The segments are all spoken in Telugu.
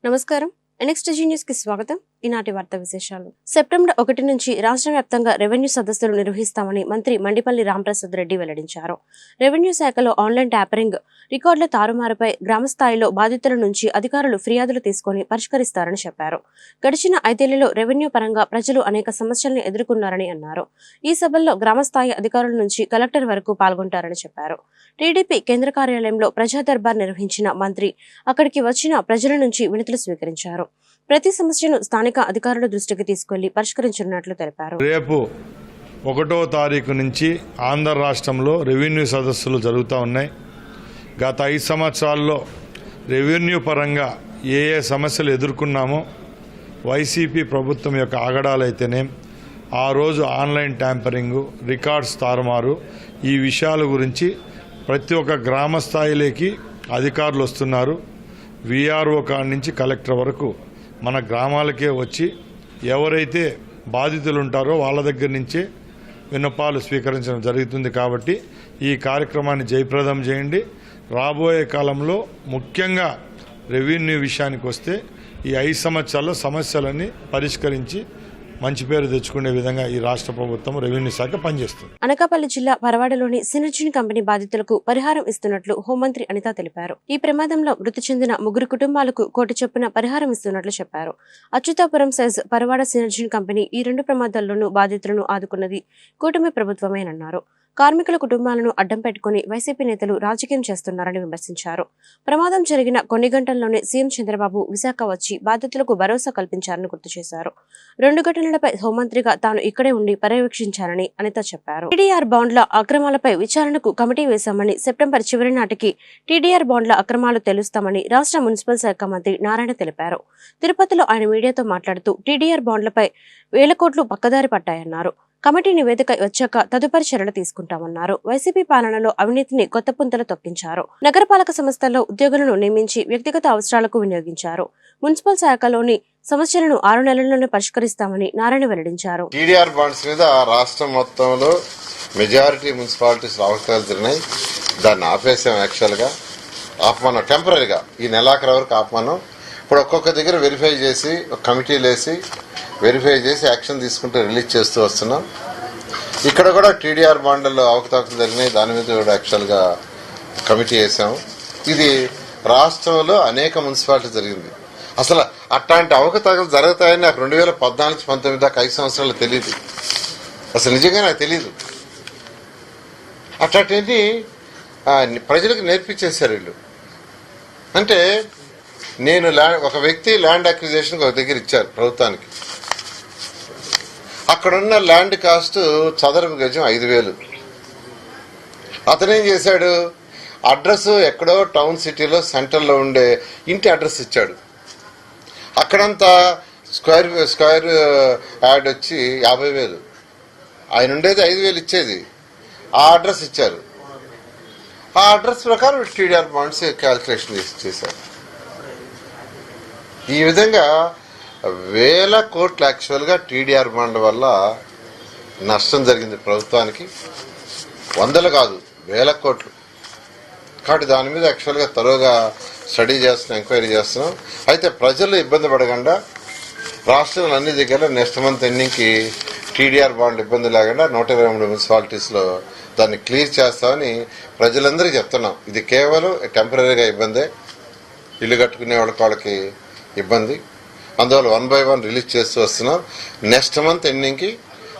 నమస్కారం. ఎన్ఎక్స్టీజీ న్యూస్ కి స్వాగతం. ఈనాటి వార్తా విశేషాలు. సెప్టెంబర్ 1 నుంచి రాష్ట్ర వ్యాప్తంగా రెవెన్యూ సదస్సులు నిర్వహిస్తామని మంత్రి మండిపల్లి రాంప్రసాద్ రెడ్డి వెల్లడించారు. రెవెన్యూ శాఖలో ఆన్లైన్ ట్యాపరింగ్, రికార్డుల తారుమారుపై గ్రామ స్థాయిలో బాధితుల నుంచి అధికారులు ఫిర్యాదులు తీసుకుని పరిష్కరిస్తారని చెప్పారు. గడిచిన 5 ఏళ్లలో రెవెన్యూ పరంగా ప్రజలు అనేక సమస్యలను ఎదుర్కొన్నారని అన్నారు. ఈ సభల్లో గ్రామస్థాయి అధికారుల నుంచి కలెక్టర్ వరకు పాల్గొంటారని చెప్పారు. టీడీపీ కేంద్ర కార్యాలయంలో ప్రజా దర్బార్ నిర్వహించిన మంత్రి అక్కడికి వచ్చిన ప్రజల నుంచి వినతులు స్వీకరించారు. ప్రతి సమస్యను స్థానిక అధికారుల దృష్టికి తీసుకెళ్లి పరిష్కరించనున్నట్లు తెలిపారు. రేపు 1వ తారీఖు నుంచి ఆంధ్ర రాష్ట్రంలో రెవెన్యూ సదస్సులు జరుగుతూ ఉన్నాయి. గత 5 సంవత్సరాల్లో రెవెన్యూ పరంగా ఏ సమస్యలు ఎదుర్కొన్నామో, వైసీపీ ప్రభుత్వం యొక్క ఆగడాలైతేనే ఆ రోజు ఆన్లైన్ ట్యాంపరింగు, రికార్డ్స్ తారుమారు, ఈ విషయాల గురించి ప్రతి ఒక్క గ్రామ స్థాయిలోకి అధికారులు వస్తున్నారు. వీఆర్ఓ కాడి నుంచి కలెక్టర్ వరకు మన గ్రామాలకే వచ్చి ఎవరైతే బాధితులు ఉంటారో వాళ్ళ దగ్గర నుంచే విన్నపాలు స్వీకరించడం జరుగుతుంది. కాబట్టి ఈ కార్యక్రమాన్ని జయప్రదం చేయండి. రాబోయే కాలంలో ముఖ్యంగా రెవెన్యూ విషయానికి వస్తే ఈ 5 సంవత్సరాల్లో సమస్యలన్నీ పరిష్కరించి మంచి పేరు తెచ్చుకునే విధంగా ఈ రాష్ట్ర ప్రభుత్వం రెవెన్యూ శాఖ పనిచేస్తుంది. అనకాపల్లి జిల్లా పరవాడలోని సినర్జీన్ కంపెనీ బాధితులకు పరిహారం ఇస్తున్నట్లు హోంమంత్రి అనిత తెలిపారు. ఈ ప్రమాదంలో మృతి చెందిన 3 కుటుంబాలకు 1 కోటి చొప్పున పరిహారం ఇస్తున్నట్లు చెప్పారు. అచ్యుతాపురం సైజ్ పరవాడ సినర్జీన్ కంపెనీ ఈ 2 ప్రమాదాల్లోనూ బాధితులను ఆదుకున్నది కూటమి ప్రభుత్వమేనన్నారు. కార్మికుల కుటుంబాలను అడ్డం పెట్టుకుని వైసీపీ నేతలు రాజకీయం చేస్తున్నారని విమర్శించారు. ప్రమాదం జరిగిన కొన్ని గంటల్లోనే సీఎం చంద్రబాబు విశాఖ వచ్చి బాధితులకు భరోసా కల్పించారని గుర్తు చేశారు. 2 ఘటనలపై హోంమంత్రిగా తాను ఇక్కడే ఉండి పర్యవేక్షించారని అనిత చెప్పారు. టీడీఆర్ బాండ్ల అక్రమాలపై విచారణకు కమిటీ వేశామని, సెప్టెంబర్ చివరి నాటికి టీడీఆర్ బాండ్ల అక్రమాలు తెలుస్తామని రాష్ట్ర మున్సిపల్ శాఖ మంత్రి నారాయణ తెలిపారు. తిరుపతిలో ఆయన మీడియాతో మాట్లాడుతూ టీడీఆర్ బాండ్లపై 1000 కోట్లు పక్కదారి పట్టాయన్నారు. కమిటీ నివేదిక వచ్చాక తదుపరి చర్యలు తీసుకుంటామన్నారు. వైసీపీ పాలనలో అవినీతిని కొత్త పుంతలు తొక్కించారు. నగరపాలక సంస్థల్లో ఉద్యోగులను నియమించి వ్యక్తిగత అవసరాలకు వినియోగించారు. మున్సిపల్ శాఖలోని సమస్యలను 6 నెలల్లోనే పరిష్కరిస్తామని నారాయణ వెల్లడించారు. టీడీఆర్ బాండ్స్ మీద రాష్ట్రం మొత్తంలో మెజారిటీ మున్సిపాలిటీస్ అవసరాలు జరిగినాయి. దాన్ని ఆపేసాం. యాక్చువల్గా ఆపమనం టెంపరీగా ఈ నెలాఖరు వరకు ఆపమనం. ఇప్పుడు ఒక్కొక్క దగ్గర వెరిఫై చేసి ఒక కమిటీలు వేసి వెరిఫై చేసి యాక్షన్ తీసుకుంటూ రిలీజ్ చేస్తూ వస్తున్నాం. ఇక్కడ కూడా టీడీఆర్ బాండ్లలో అవకతవకలు జరిగినాయి. దాని మీద కూడా యాక్చువల్గా కమిటీ వేసాము. ఇది రాష్ట్రంలో అనేక మున్సిపాలిటీ జరిగింది. అసలు అట్లాంటి అవకతవకలు జరుగుతాయని నాకు 2014-19 దాకా 5 సంవత్సరాలు తెలియదు. అసలు నిజంగా నాకు తెలియదు. అట్లాంటివన్నీ ప్రజలకు నేర్పించేశారు వీళ్ళు. అంటే నేను ఒక వ్యక్తి ల్యాండ్ అక్విజిషన్ ఒక దగ్గర ఇచ్చారు ప్రభుత్వానికి. అక్కడున్న ల్యాండ్ కాస్ట్ చదరపు గజం 5,000. అతనేం చేశాడు, అడ్రస్ ఎక్కడో టౌన్ సిటీలో సెంటర్లో ఉండే ఇంటి అడ్రస్ ఇచ్చాడు. అక్కడంతా స్క్వేర్ యాడ్ వచ్చి 50,000. ఆయన ఉండేది 5,000 ఇచ్చేది. ఆ అడ్రస్ ఇచ్చారు. ఆ అడ్రస్ ప్రకారం టీడీఆర్ బాండ్స్ క్యాల్కులేషన్ చేశారు. ఈ విధంగా 1000 కోట్లు యాక్చువల్గా టీడీఆర్ బాండ్ వల్ల నష్టం జరిగింది ప్రభుత్వానికి. 100 కాదు, 1000 కోట్లు. కాబట్టి దాని మీద యాక్చువల్గా తరువుగా స్టడీ చేస్తున్నాం, ఎంక్వైరీ చేస్తున్నాం. అయితే ప్రజలు ఇబ్బంది పడకుండా రాష్ట్రంలో అన్ని దగ్గర నెక్స్ట్ మంత్ ఎండింగ్కి టీడీఆర్ బాండ్ ఇబ్బంది లేకుండా 123 మున్సిపాలిటీస్లో దాన్ని క్లియర్ చేస్తామని ప్రజలందరికీ చెప్తున్నాం. ఇది కేవలం టెంపరీగా ఇబ్బందే. ఇల్లు కట్టుకునే వాళ్ళకి ఇబ్బంది. అందువల్ల 1 by 1 రిలీజ్ చేస్తూ వస్తున్నాం. నెక్స్ట్ మంత్ ఎండింగ్కి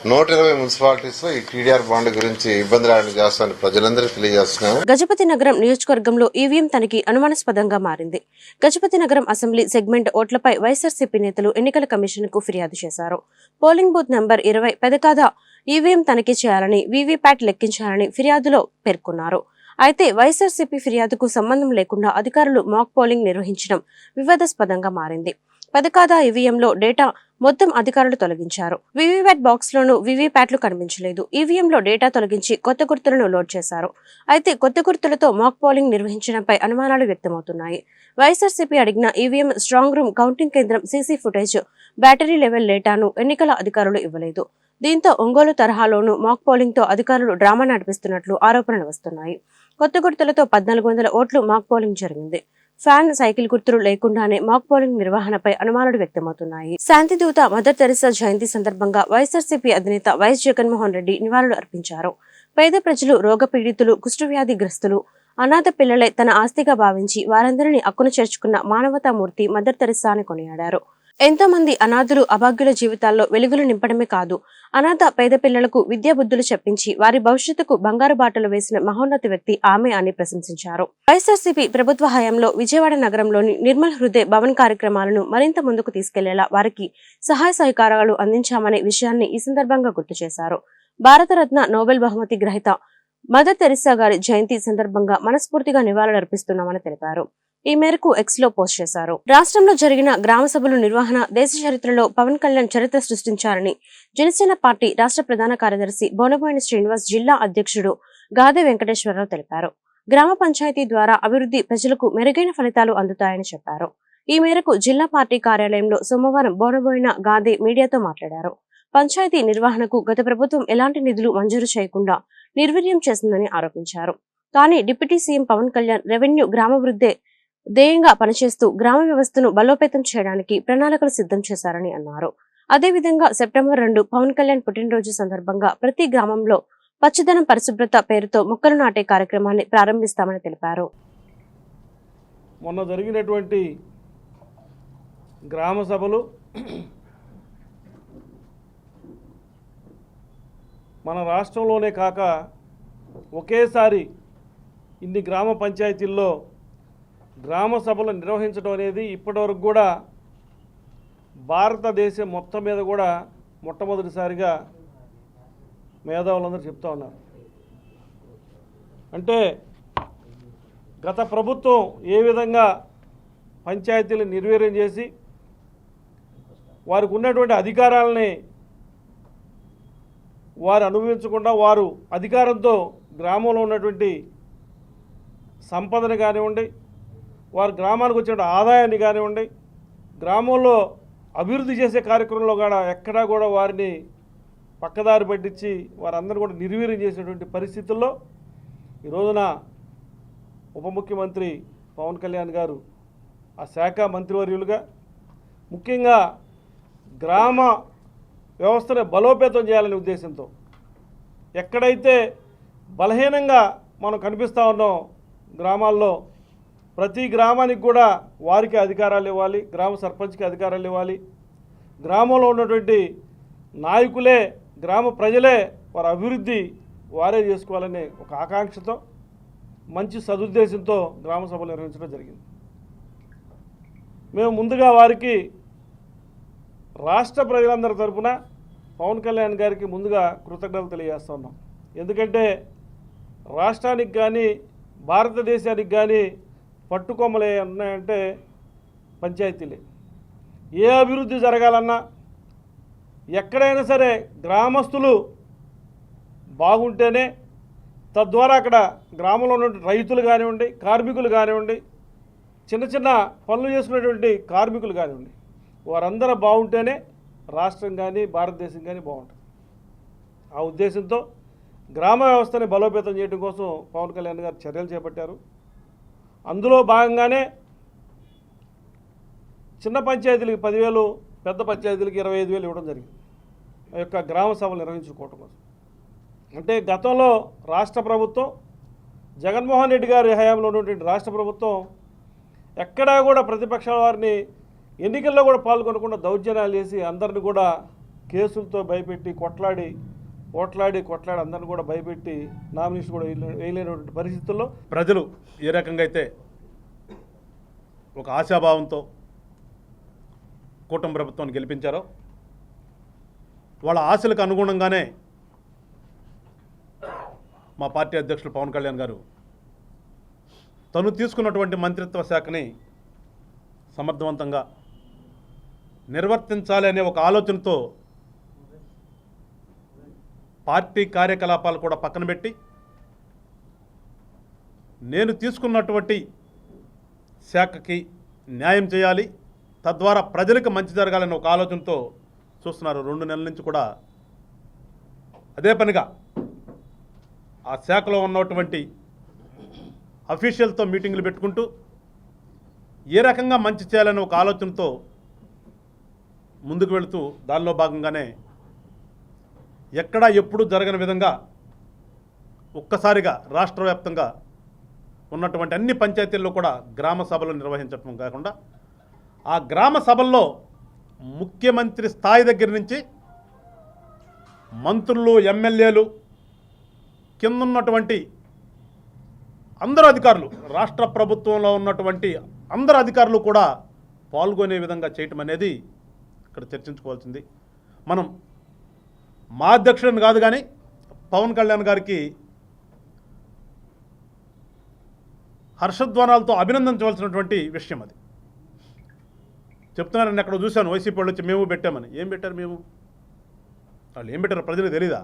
120 మున్సిపాలిటీస్లో ఈ టీడీఆర్ బాండ్ గురించి ఇబ్బంది రావడానికి చేస్తామని ప్రజలందరికీ తెలియజేస్తున్నాము. గజపతి నగరం నియోజకవర్గంలో ఈవీఎం తనిఖీ అనుమానాస్పదంగా మారింది. గజపతి నగరం అసెంబ్లీ సెగ్మెంట్ ఓట్లపై వైఎస్ఆర్సీపీ నేతలు ఎన్నికల కమిషన్ కు ఫిర్యాదు చేశారు. పోలింగ్ బూత్ నంబర్ 20 పెదకాద ఈవీఎం తనిఖీ చేయాలని, వీవీప్యాట్ లెక్కించాలని ఫిర్యాదులో పేర్కొన్నారు. అయితే వైఎస్ఆర్సీపీ ఫిర్యాదుకు సంబంధం లేకుండా అధికారులు మాక్ పోలింగ్ నిర్వహించడం వివాదాస్పదంగా మారింది. పథకాద ఈవీఎంలో డేటా మొత్తం అధికారులు తొలగించారు. వీవీప్యాట్ బాక్స్ లోనూ వీవీప్యాట్లు కనిపించలేదు. ఈవీఎంలో డేటా తొలగించి కొత్త గుర్తులను లోడ్ చేశారు. అయితే కొత్త గుర్తులతో మాక్ పోలింగ్ నిర్వహించడంపై అనుమానాలు వ్యక్తమవుతున్నాయి. వైఎస్ఆర్సీపీ అడిగిన ఈవీఎం స్ట్రాంగ్ రూమ్, కౌంటింగ్ కేంద్రం, సీసీ ఫుటేజ్, బ్యాటరీ లెవెల్ డేటాను ఎన్నికల అధికారులు ఇవ్వలేదు. దీంతో ఒంగోలు తరహాలోనూ మాక్ పోలింగ్ తో అధికారులు డ్రామా నడిపిస్తున్నట్లు ఆరోపణలు వస్తున్నాయి. కొత్త గుర్తులతో 1400 ఓట్లు మాక్ పోలింగ్ జరిగింది. ఫ్యాన్, సైకిల్ గుర్తులు లేకుండానే మాక్ పోలింగ్ నిర్వహణపై అనుమానాలు వ్యక్తమవుతున్నాయి. శాంతిదూత మదర్ తెరెసా జయంతి సందర్భంగా వైఎస్ఆర్సీపీ అధినేత వైఎస్ జగన్మోహన్ రెడ్డి నివాళులు అర్పించారు. పేద ప్రజలు, రోగ పీడితులు, కుష్ఠవ్యాధి గ్రస్తులు, అనాథ పిల్లలే తన ఆస్తిగా భావించి వారందరినీ అక్కున చేర్చుకున్న మానవతామూర్తి మదర్ తెరెసా అని కొనియాడారు. ఎంతో మంది అనాథులు, అభాగ్యుల జీవితాల్లో వెలుగులు నింపడమే కాదు, అనాథ పేద పిల్లలకు విద్యా బుద్ధులు చెప్పించి వారి భవిష్యత్తుకు బంగారు బాటలు వేసిన మహోన్నత వ్యక్తి ఆమె అని ప్రశంసించారు. వైఎస్ఆర్సీపీ ప్రభుత్వ హయాంలో విజయవాడ నగరంలోని నిర్మల్ హృదయ భవన్ కార్యక్రమాలను మరింత ముందుకు తీసుకెళ్లేలా వారికి సహాయ సహకారాలు అందించామనే విషయాన్ని ఈ సందర్భంగా గుర్తు చేశారు. భారతరత్న, నోబెల్ బహుమతి గ్రహీత మదర్ తెరెసా గారి జయంతి సందర్భంగా మనస్ఫూర్తిగా నివాళులర్పిస్తున్నామని తెలిపారు. ఈ మేరకు ఎక్స్ లో పోస్ట్ చేశారు. రాష్ట్రంలో జరిగిన గ్రామ సభలు నిర్వహణ దేశ చరిత్రలో పవన్ కళ్యాణ్ చరిత్ర సృష్టించారని జనసేన పార్టీ రాష్ట్ర ప్రధాన కార్యదర్శి బోనబోయిన శ్రీనివాస్, జిల్లా అధ్యక్షుడు గాదే వెంకటేశ్వరరావు తెలిపారు. గ్రామ పంచాయతీ ద్వారా అభివృద్ధి ప్రజలకు మెరుగైన ఫలితాలు అందుతాయని చెప్పారు. ఈ మేరకు జిల్లా పార్టీ కార్యాలయంలో సోమవారం బోనబోయిన గాదే మీడియాతో మాట్లాడారు. పంచాయతీ నిర్వహణకు గత ప్రభుత్వం ఎలాంటి నిధులు మంజూరు చేయకుండా నిర్వీర్యం చేసిందని ఆరోపించారు. కానీ deputy CM Pawan Kalyan revenue, గ్రామాభివృద్ధి ధ్యేయంగా పనిచేస్తూ గ్రామ వ్యవస్థను బలోపేతం చేయడానికి ప్రణాళికలు సిద్ధం చేశారని అన్నారు. అదేవిధంగా సెప్టెంబర్ 2 పవన్ కళ్యాణ్ పుట్టినరోజు సందర్భంగా ప్రతి గ్రామంలో పచ్చదనం, పరిశుభ్రత పేరుతో మొక్కలు నాటే కార్యక్రమాన్ని ప్రారంభిస్తామని తెలిపారు. మొన్న జరిగినటువంటి గ్రామ సభలు మన రాష్ట్రంలోనే కాక ఒకేసారి ఇన్ని గ్రామ పంచాయతీల్లో గ్రామ సభలు నిర్వహించడం అనేది ఇప్పటివరకు కూడా భారతదేశం మొత్తం మీద కూడా మొట్టమొదటిసారిగా మేధావులందరూ చెప్తా ఉన్నారు. అంటే గత ప్రభుత్వం ఏ విధంగా పంచాయతీలు నిర్వీర్యం చేసి వారికి ఉన్నటువంటి అధికారాలని వారు అనుభవించకుండా వారు అధికారంతో గ్రామంలో ఉన్నటువంటి సంపదని కానివ్వండి, వారి గ్రామానికి వచ్చిన ఆదాయాన్ని కానివ్వండి, గ్రామంలో అభివృద్ధి చేసే కార్యక్రమంలో కూడా ఎక్కడా కూడా వారిని పక్కదారి పట్టించి వారందరూ కూడా నిర్వీర్యం చేసేటువంటి పరిస్థితుల్లో ఈ రోజున ఉప ముఖ్యమంత్రి పవన్ కళ్యాణ్ గారు ఆ శాఖ మంత్రివర్యులుగా ముఖ్యంగా గ్రామ వ్యవస్థను బలోపేతం చేయాలనే ఉద్దేశంతో ఎక్కడైతే బలహీనంగా మనం కనిపిస్తూ ఉన్నాం గ్రామాల్లో ప్రతి గ్రామానికి కూడా వారికి అధికారాలు ఇవ్వాలి, గ్రామ సర్పంచ్కి అధికారాలు ఇవ్వాలి, గ్రామంలో ఉన్నటువంటి నాయకులే, గ్రామ ప్రజలే వారి అభివృద్ధి వారే చేసుకోవాలనే ఒక ఆకాంక్షతో మంచి సదుద్దేశంతో గ్రామ సభలు నిర్వహించడం జరిగింది. మేము ముందుగా వారికి రాష్ట్ర ప్రజలందరి తరఫున పవన్ కళ్యాణ్ గారికి ముందుగా కృతజ్ఞతలు తెలియజేస్తూ ఉన్నాం. ఎందుకంటే రాష్ట్రానికి కానీ భారతదేశానికి కానీ పట్టుకొమ్మలే ఉన్నాయంటే పంచాయతీలే. ఏ అభివృద్ధి జరగాలన్నా ఎక్కడైనా సరే గ్రామస్తులు బాగుంటేనే తద్వారా అక్కడ గ్రామంలో ఉన్న రైతులు కానివ్వండి, కార్మికులు కానివ్వండి, చిన్న చిన్న పనులు చేసుకునేటువంటి కార్మికులు కానివ్వండి, వారందరూ బాగుంటేనే రాష్ట్రం కానీ భారతదేశం కానీ బాగుంటుంది. ఆ ఉద్దేశంతో గ్రామ వ్యవస్థని బలోపేతం చేయడం కోసం పవన్ కళ్యాణ్ గారు చర్యలు చేపట్టారు. అందులో భాగంగానే చిన్న పంచాయతీలకు 10,000, పెద్ద పంచాయతీలకు 25,000 ఇవ్వడం జరిగింది ఆ యొక్క గ్రామ సభలు నిర్వహించుకోవటం కోసం. అంటే గతంలో రాష్ట్ర ప్రభుత్వం, జగన్మోహన్ రెడ్డి గారి హయాంలో ఉన్నటువంటి రాష్ట్ర ప్రభుత్వం ఎక్కడా కూడా ప్రతిపక్షాల వారిని ఎన్నికల్లో కూడా పాల్గొనకుండా దౌర్జన్యాలు చేసి అందరిని కూడా కేసులతో భయపెట్టి కొట్లాడి అందరిని కూడా భయపెట్టి నామినేషన్ కూడా వేయలేనటువంటి పరిస్థితుల్లో ప్రజలు ఏ రకంగా అయితే ఒక ఆశాభావంతో కూటమి ప్రభుత్వాన్ని గెలిపించారో వాళ్ళ ఆశలకు అనుగుణంగానే మా పార్టీ అధ్యక్షులు పవన్ కళ్యాణ్ గారు తను తీసుకున్నటువంటి మంత్రిత్వ శాఖని సమర్థవంతంగా నిర్వర్తించాలి అనే ఒక ఆలోచనతో పార్టీ కార్యకలాపాలు కూడా పక్కన పెట్టి నేను తీసుకున్నటువంటి శాఖకి న్యాయం చేయాలి, తద్వారా ప్రజలకు మంచి జరగాలనే ఒక ఆలోచనతో చూస్తున్నారు. 2 నెలల నుంచి కూడా అదే పనిగా ఆ శాఖలో ఉన్నటువంటి అఫీషియల్తో మీటింగులు పెట్టుకుంటూ ఏ రకంగా మంచి చేయాలనే ఒక ఆలోచనతో ముందుకు వెళుతూ దానిలో భాగంగానే ఎక్కడా ఎప్పుడూ జరగని విధంగా ఒక్కసారిగా రాష్ట్ర వ్యాప్తంగా ఉన్నటువంటి అన్ని పంచాయతీల్లో కూడా గ్రామ సభలు నిర్వహించడం కాకుండా ఆ గ్రామ సభల్లో ముఖ్యమంత్రి స్థాయి దగ్గర నుంచి మంత్రులు, ఎమ్మెల్యేలు, కిందున్నటువంటి అందరు అధికారులు, రాష్ట్ర ప్రభుత్వంలో ఉన్నటువంటి అందరు అధికారులు కూడా పాల్గొనే విధంగా చేయటం అనేది ఇక్కడ చర్చించుకోవాల్సింది. మనం మా అధ్యక్షుడిని కాదు కానీ పవన్ కళ్యాణ్ గారికి హర్షధ్వానాలతో అభినందించవలసినటువంటి విషయం అది. చెప్తున్నారని అక్కడ చూశాను, వైసీపీ వాళ్ళు వచ్చి మేము పెట్టామని. ఏం పెట్టారు మేము? వాళ్ళు ఏం పెట్టారు ప్రజలకు తెలీదా?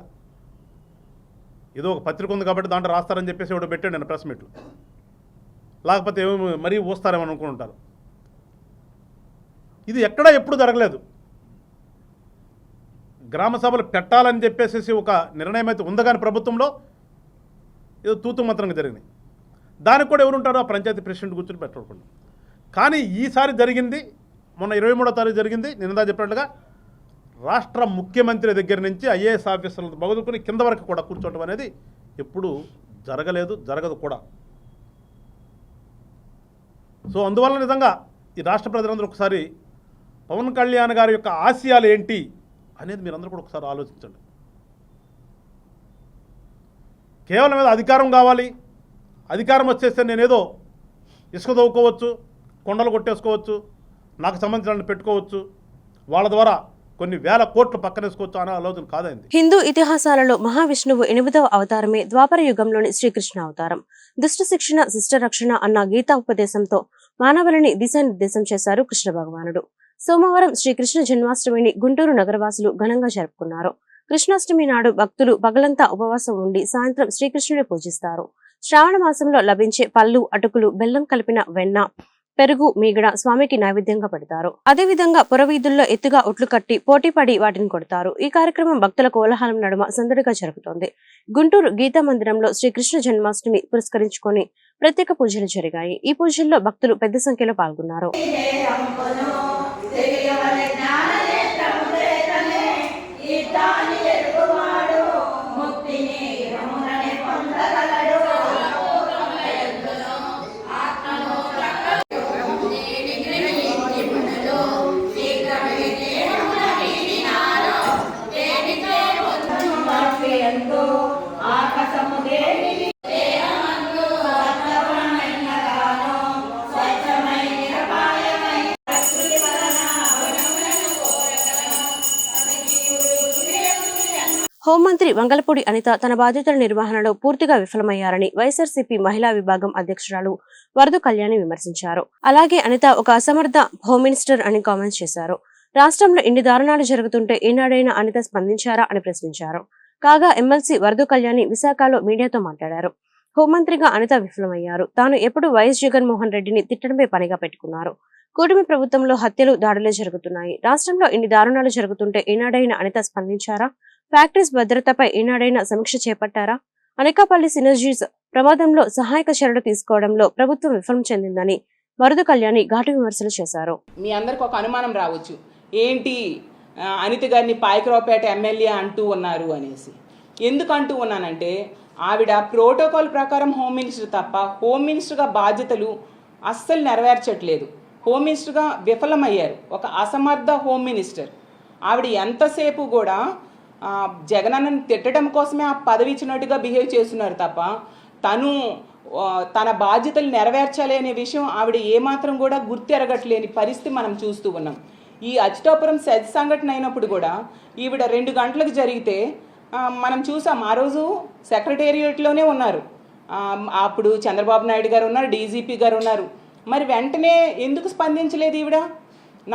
ఏదో ఒక పత్రిక ఉంది కాబట్టి దాంట్లో రాస్తారని చెప్పేసి ఎవడో పెట్టాడు నేను ప్రెస్ మీట్లు. లేకపోతే ఏమో మరీ ఊస్తారేమని అనుకుంటారు. ఇది ఎక్కడా ఎప్పుడు జరగలేదు. గ్రామ సభలు పెట్టాలని చెప్పేసి ఒక నిర్ణయం అయితే ఉంది కానీ ప్రభుత్వంలో ఏదో తూతు మంత్రంగా జరిగినాయి. దానికి కూడా ఎవరుంటారో ఆ పంచాయతీ ప్రెసిడెంట్ కూర్చొని పెట్టకుండా. కానీ ఈసారి జరిగింది మొన్న 23వ తారీఖు జరిగింది. నిన్నదా చెప్పినట్లుగా రాష్ట్ర ముఖ్యమంత్రి దగ్గర నుంచి ఐఏఎస్ ఆఫీసర్లతో మొదలుకొని కింద వరకు కూడా కూర్చోవడం అనేది ఎప్పుడు జరగలేదు, జరగదు కూడా. సో అందువల్ల నిజంగా ఈ రాష్ట్ర ప్రజలందరూ ఒకసారి పవన్ కళ్యాణ్ గారి యొక్క ఆశయాలు ఏంటి అనేది మీరందరూ కూడా ఒకసారి ఆలోచించండి. కేవలం ఏదో అధికారం కావాలి, అధికారం వచ్చేస్తే నేనేదో ఇసుక తవ్వుకోవచ్చు, కొండలు కొట్టేసుకోవచ్చు, నాకు సంబంధించిన పెట్టుకోవచ్చు, వాళ్ళ ద్వారా కొన్ని వేల కోట్లు పక్కనేసుకోవచ్చు అనే ఆలోచన కాదైంది. హిందూ ఇతిహాసాలలో మహావిష్ణువు 8వ అవతారమే ద్వాపర యుగంలోని శ్రీకృష్ణ అవతారం. దుష్ట శిక్షణ శిష్ట రక్షణ అన్న గీతా ఉపదేశంతో మానవులని దిశానిర్దేశం చేశారు కృష్ణ భగవానుడు. సోమవారం శ్రీకృష్ణ జన్మాష్టమిని గుంటూరు నగరవాసులు ఘనంగా జరుపుకున్నారు. కృష్ణాష్టమి నాడు భక్తులు పగలంతా ఉపవాసం ఉండి సాయంత్రం శ్రీకృష్ణుని పూజిస్తారు. శ్రావణ మాసంలో లభించే పళ్ళు, అటుకులు, బెల్లం కలిపిన వెన్న, పెరుగు, మీగడ స్వామికి నైవేద్యంగా పెడతారు. అదేవిధంగా పురవీధుల్లో ఎత్తుగా ఒట్లు కట్టి పోటీపడి వాటిని కొడతారు. ఈ కార్యక్రమం భక్తుల కోలాహలం నడుమ సందడిగా జరుగుతోంది. గుంటూరు గీతా మందిరంలో శ్రీకృష్ణ జన్మాష్టమి పురస్కరించుకొని ప్రత్యేక పూజలు జరిగాయి. ఈ పూజల్లో భక్తులు పెద్ద సంఖ్యలో పాల్గొన్నారు. హోంమంత్రి వంగలపూడి అనిత తన బాధ్యతల నిర్వహణలో పూర్తిగా విఫలమయ్యారని వైఎస్ఆర్సీపీ మహిళా విభాగం అధ్యక్షురాలు వరదు కళ్యాణి విమర్శించారు. అలాగే అనిత ఒక అసమర్థ హోమ్ మినిస్టర్ అని కామెంట్స్ చేశారు. రాష్ట్రంలో ఇన్ని దారుణాలు జరుగుతుంటే ఏనాడైనా అనిత స్పందించారా అని ప్రశ్నించారు. కాగా ఎమ్మెల్సీ వరదు కళ్యాణి విశాఖలో మీడియాతో మాట్లాడారు. హోంమంత్రిగా అనిత విఫలమయ్యారు. తాను ఎప్పుడు వైఎస్ జగన్మోహన్ రెడ్డిని తిట్టడమే పనిగా పెట్టుకున్నారు. కూటమి ప్రభుత్వంలో హత్యలు, దాడులే జరుగుతున్నాయి. రాష్ట్రంలో ఇన్ని దారుణాలు జరుగుతుంటే ఏనాడైనా అనిత స్పందించారా? ఫ్యాక్టరీస్ భద్రతపై ఏనాడైనా సమీక్ష చేపట్టారా? అనకాపల్లి సినర్జీస్ ప్రమాదంలో సహాయక చర్యలు తీసుకోవడంలో ప్రభుత్వం విఫలం చెందిందని వరదు కళ్యాణి ఘాటు విమర్శలు చేశారు. మీ అందరికి ఒక అనుమానం రావచ్చు, ఏంటి అనిత గారిని పాయకరావుపేట ఎమ్మెల్యే అంటూ ఉన్నారు అనేసి. ఎందుకు అంటూ ఉన్నానంటే ఆవిడ ప్రోటోకాల్ ప్రకారం హోమ్ మినిస్టర్ తప్ప హోమ్ మినిస్టర్గా బాధ్యతలు అస్సలు నెరవేర్చట్లేదు. హోమ్ మినిస్టర్గా విఫలమయ్యారు. ఒక అసమర్థ హోమ్ మినిస్టర్. ఆవిడ ఎంతసేపు కూడా జగనన్నను తిట్టడం కోసమే ఆ పదవి ఇచ్చినట్టుగా బిహేవ్ చేస్తున్నారు తప్ప తను తన బాధ్యతలు నెరవేర్చాలి అనే విషయం ఆవిడ ఏమాత్రం కూడా గుర్తెరగట్లేని పరిస్థితి మనం చూస్తూ ఉన్నాం. ఈ అచ్యుతాపురం సెజ్ సంఘటన అయినప్పుడు కూడా ఈవిడ 2 గంటలకు జరిగితే మనం చూసాం. ఆ రోజు సెక్రటేరియట్లోనే ఉన్నారు. అప్పుడు చంద్రబాబు నాయుడు గారు ఉన్నారు, డీజీపీ గారు ఉన్నారు. మరి వెంటనే ఎందుకు స్పందించలేదు ఈవిడ?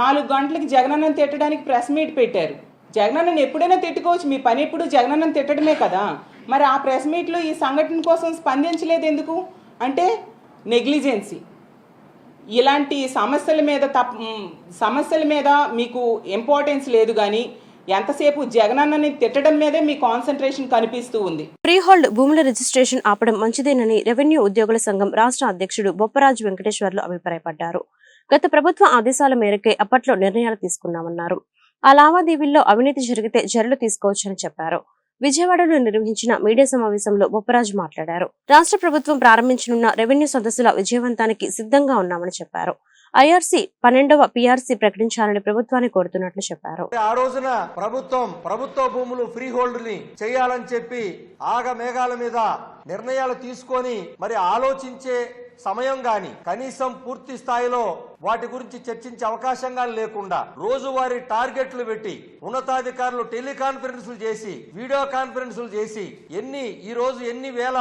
4 గంటలకి జగనన్నను తిట్టడానికి ప్రెస్ మీట్ పెట్టారు. జగనన్నను ఎప్పుడైనా తిట్టుకోవచ్చు, మీ పని ఎప్పుడు జగనన్నను తిట్టడమే కదా. మరి ఆ ప్రెస్ మీట్లో ఈ సంఘటన కోసం స్పందించలేదు ఎందుకు? అంటే నెగ్లిజెన్సీ. ఇలాంటి సమస్యల మీద మీకు ఇంపార్టెన్స్ లేదు కానీ ఎంతసేపు జగనన్నని తిట్టడం మీదే మీ కాన్సంట్రేషన్ కనిపిస్తూ ఉంది. ఫ్రీహోల్డ్ భూముల రిజిస్ట్రేషన్ ఆపడం మంచిదేనని రెవెన్యూ ఉద్యోగుల సంఘం రాష్ట్ర అధ్యక్షుడు బొప్పరాజు వెంకటేశ్వర్లు అభిప్రాయపడ్డారు. గత ప్రభుత్వ ఆదేశాల మేరకే అప్పట్లో నిర్ణయాలు తీసుకున్నామన్నారు. ఆ లావాదేవీల్లో అవినీతి జరిగితే చర్యలు తీసుకోవచ్చని చెప్పారు. విజయవాడలో నిర్వహించిన మీడియా సమావేశంలో బొప్పరాజు మాట్లాడారు. రాష్ట్ర ప్రభుత్వం ప్రారంభించనున్న రెవెన్యూ సదస్సుల విజయవంతానికి సిద్ధంగా ఉన్నామని చెప్పారు. ఐఆర్సీ 12వ పీఆర్సీ ప్రకటించాలని ప్రభుత్వాన్ని కోరుతున్నట్లు చెప్పారు. ఆ రోజున ప్రభుత్వ భూములు ఫ్రీ హోల్డ్ ని చేయాలని చెప్పి ఆగమేఘాల మీద నిర్ణయాలు తీసుకొని మరి ఆలోచించే సమయం గాని కనీసం పూర్తి స్థాయిలో వాటి గురించి చర్చించే అవకాశం గాని లేకుండా రోజువారీ టార్గెట్లు పెట్టి ఉన్నతాధికారులు టెలికాన్ఫరెన్సులు చేసి వీడియో కాన్ఫరెన్సులు చేసి ఎన్ని వేల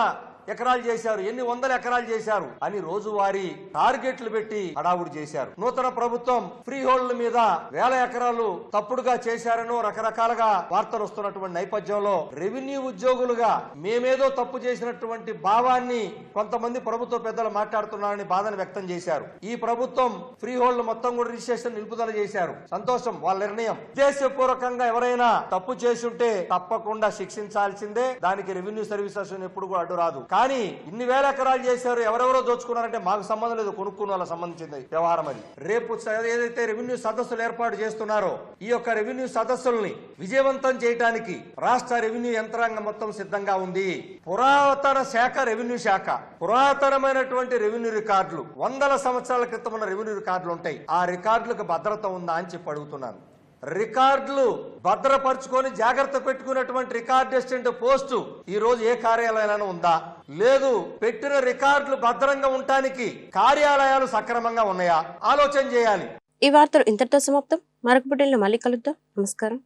ఎకరాలు చేశారు, ఎన్ని వందల ఎకరాలు చేశారు అని రోజువారీ టార్గెట్లు పెట్టి హడావుడి చేశారు. నూతన ప్రభుత్వం ఫ్రీ హోల్డ్ మీద వేల ఎకరాలు తప్పుడుగా చేశారనో రకరకాలుగా వార్తలు వస్తున్నటువంటి నేపథ్యంలో రెవెన్యూ ఉద్యోగులుగా మేమేదో తప్పు చేసినటువంటి భావాన్ని కొంతమంది ప్రభుత్వ పెద్దలు మాట్లాడుతున్నారని బాధను వ్యక్తం చేశారు. ఈ ప్రభుత్వం ఫ్రీ హోల్డ్ మొత్తం కూడా రిజిస్ట్రేషన్ నిలుపుదల చేశారు. సంతోషం, వాళ్ళ నిర్ణయం. ఉద్దేశపూర్వకంగా ఎవరైనా తప్పు చేసుంటే తప్పకుండా శిక్షించాల్సిందే. దానికి రెవెన్యూ సర్వీసెస్ ఎప్పుడు కూడా అడ్డు రాదు. కానీ ఇన్ని వేల ఎకరాలు చేశారు, ఎవరెవరో దోచుకున్నారంటే మాకు సంబంధం లేదు, కొనుక్కున్న వాళ్ళ సంబంధించింది వ్యవహారం అది. రేపు ఏదైతే రెవెన్యూ సదస్సులు ఏర్పాటు చేస్తున్నారో ఈ యొక్క రెవెన్యూ సదస్సుల్ని విజయవంతం చేయడానికి రాష్ట్ర రెవెన్యూ యంత్రాంగం మొత్తం సిద్ధంగా ఉంది. పురాతన శాఖ రెవెన్యూ శాఖ, పురాతనమైనటువంటి రెవెన్యూ రికార్డులు, వందల సంవత్సరాల క్రితం ఉన్న రెవెన్యూ రికార్డులు ఉంటాయి. ఆ రికార్డులకు భద్రత ఉందా అని చెప్పి అడుగుతున్నాను. రికార్డులు భద్రపరుచుకొని జాగ్రత్త పెట్టుకున్నటువంటి రికార్డ్ అసిస్టెంట్ పోస్టు ఈ రోజు ఏ కార్యాలయాలను ఉందా? లేదు. పెట్టిన రికార్డులు భద్రంగా ఉండటానికి కార్యాలయాలు సక్రమంగా ఉన్నాయా? ఆలోచన చేయాలి. ఈ వార్తలు ఇంతటితో సమాప్తం. మరొక బులెటిన్లో మళ్ళీ కలుద్దాం. నమస్కారం.